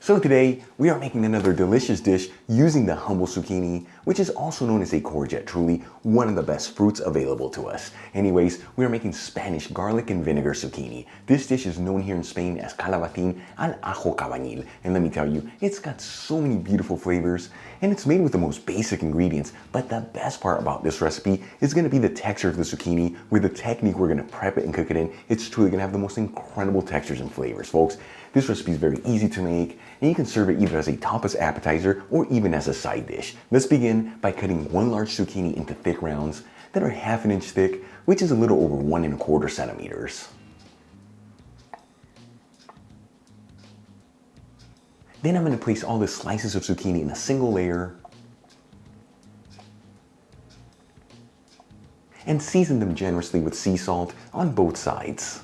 So today, we are making another delicious dish using the humble zucchini, which is also known as a courgette, truly one of the best fruits available to us. Anyways, we are making Spanish garlic and vinegar zucchini. This dish is known here in Spain as Calabacin al Ajo Cabañil, and let me tell you, it's got so many beautiful flavors, and it's made with the most basic ingredients, but the best part about this recipe is going to be the texture of the zucchini. With the technique we're going to prep it and cook it in, it's truly going to have the most incredible textures and flavors, folks. This recipe is very easy to make, and you can serve it either as a tapas appetizer or even as a side dish. Let's begin by cutting one large zucchini into thick rounds that are ½ inch thick, which is a little over 1 1/4 centimeters. Then I'm going to place all the slices of zucchini in a single layer and season them generously with sea salt on both sides.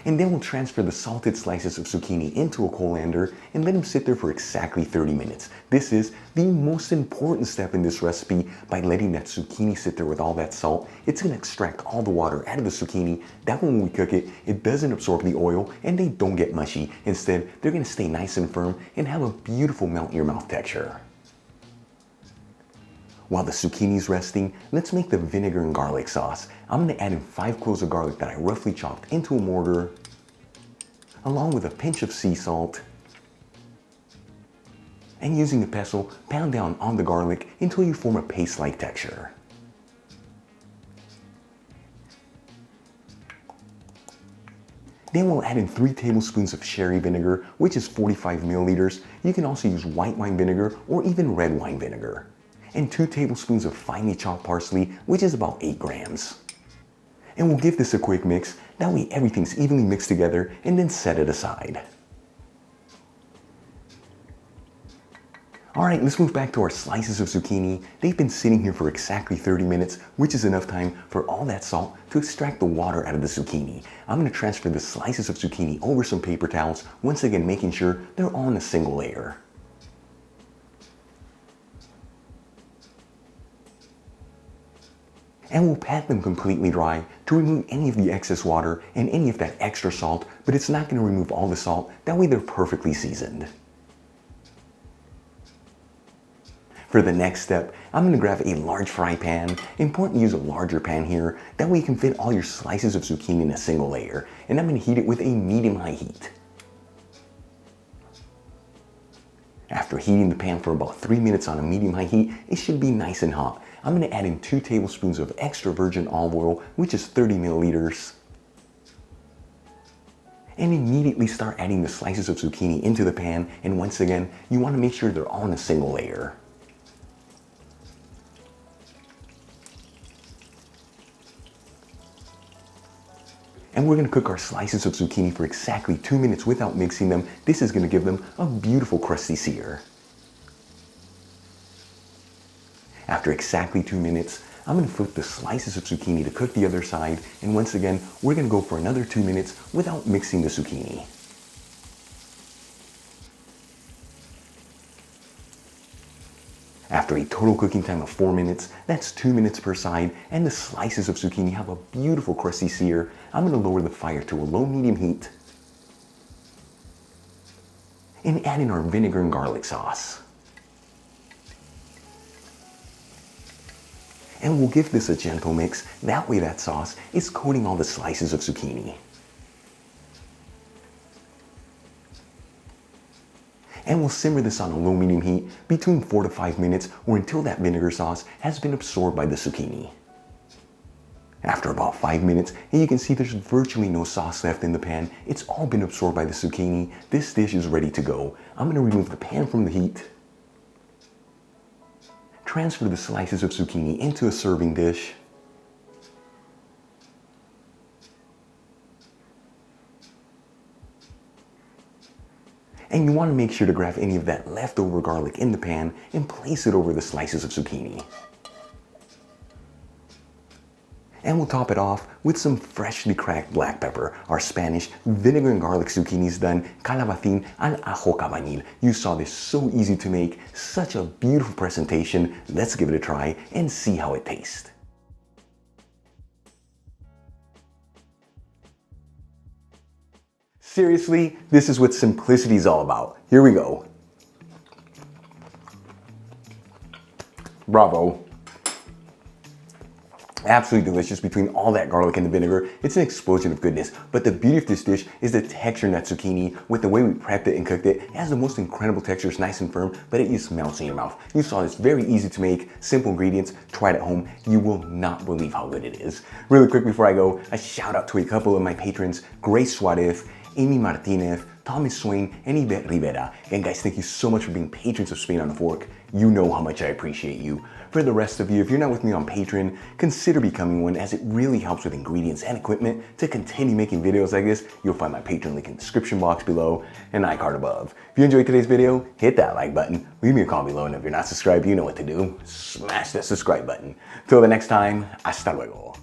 And then we'll transfer the salted slices of zucchini into a colander and let them sit there for exactly 30 minutes. This is the most important step in this recipe. By letting that zucchini sit there with all that salt, it's going to extract all the water out of the zucchini. That way when we cook it, it doesn't absorb the oil and they don't get mushy. Instead, they're going to stay nice and firm and have a beautiful melt-in-your-mouth texture. While the zucchini's resting, let's make the vinegar and garlic sauce. I'm going to add in 5 cloves of garlic that I roughly chopped into a mortar, along with a pinch of sea salt, and using a pestle, pound down on the garlic until you form a paste-like texture. Then we'll add in 3 tablespoons of sherry vinegar, which is 45 milliliters. You can also use white wine vinegar or even red wine vinegar. And 2 tablespoons of finely chopped parsley, which is about 8 grams. And we'll give this a quick mix, that way everything's evenly mixed together, and then set it aside. Alright, let's move back to our slices of zucchini. They've been sitting here for exactly 30 minutes, which is enough time for all that salt to extract the water out of the zucchini. I'm going to transfer the slices of zucchini over some paper towels, once again making sure they're all in a single layer. And we'll pat them completely dry to remove any of the excess water and any of that extra salt, but it's not going to remove all the salt. That way they're perfectly seasoned. For the next step, I'm going to grab a large fry pan. Important to use a larger pan here. That way you can fit all your slices of zucchini in a single layer. And I'm going to heat it with a medium-high heat. After heating the pan for about 3 minutes on a medium-high heat, it should be nice and hot. I'm going to add in 2 tablespoons of extra virgin olive oil, which is 30 milliliters. And immediately start adding the slices of zucchini into the pan. And once again, you want to make sure they're all in a single layer. And we're going to cook our slices of zucchini for exactly 2 minutes without mixing them. This is going to give them a beautiful crusty sear. After exactly 2 minutes, I'm going to flip the slices of zucchini to cook the other side. And once again, we're going to go for another 2 minutes without mixing the zucchini. After a total cooking time of 4 minutes, that's 2 minutes per side, and the slices of zucchini have a beautiful crusty sear, I'm going to lower the fire to a low-medium heat and add in our vinegar and garlic sauce. And we'll give this a gentle mix, that way that sauce is coating all the slices of zucchini. And we'll simmer this on a low-medium heat between 4 to 5 minutes or until that vinegar sauce has been absorbed by the zucchini. After about 5 minutes, and you can see there's virtually no sauce left in the pan, it's all been absorbed by the zucchini. This dish is ready to go. I'm going to remove the pan from the heat, transfer the slices of zucchini into a serving dish, and you want to make sure to grab any of that leftover garlic in the pan and place it over the slices of zucchini. And we'll top it off with some freshly cracked black pepper. Our Spanish vinegar and garlic zucchini is done. Calabacin al Ajo Cabañil. You saw this, so easy to make, such a beautiful presentation. Let's give it a try and see how it tastes. Seriously, this is what simplicity is all about. Here we go. Bravo. Absolutely delicious between all that garlic and the vinegar. It's an explosion of goodness. But the beauty of this dish is the texture in that zucchini. With the way we prepped it and cooked it, it has the most incredible texture. It's nice and firm, but it just melts in your mouth. You saw this, very easy to make, simple ingredients. Try it at home. You will not believe how good it is. Really quick before I go, a shout out to a couple of my patrons, Grace Suarez, Amy Martinez, Thomas Swain, and Yvette Rivera. And guys, thank you so much for being patrons of Spain on the Fork. You know how much I appreciate you. For the rest of you, if you're not with me on Patreon, consider becoming one, as it really helps with ingredients and equipment to continue making videos like this. You'll find my Patreon link in the description box below and iCard above. If you enjoyed today's video, hit that like button, leave me a comment below, and if you're not subscribed, you know what to do. Smash that subscribe button. Till the next time, hasta luego.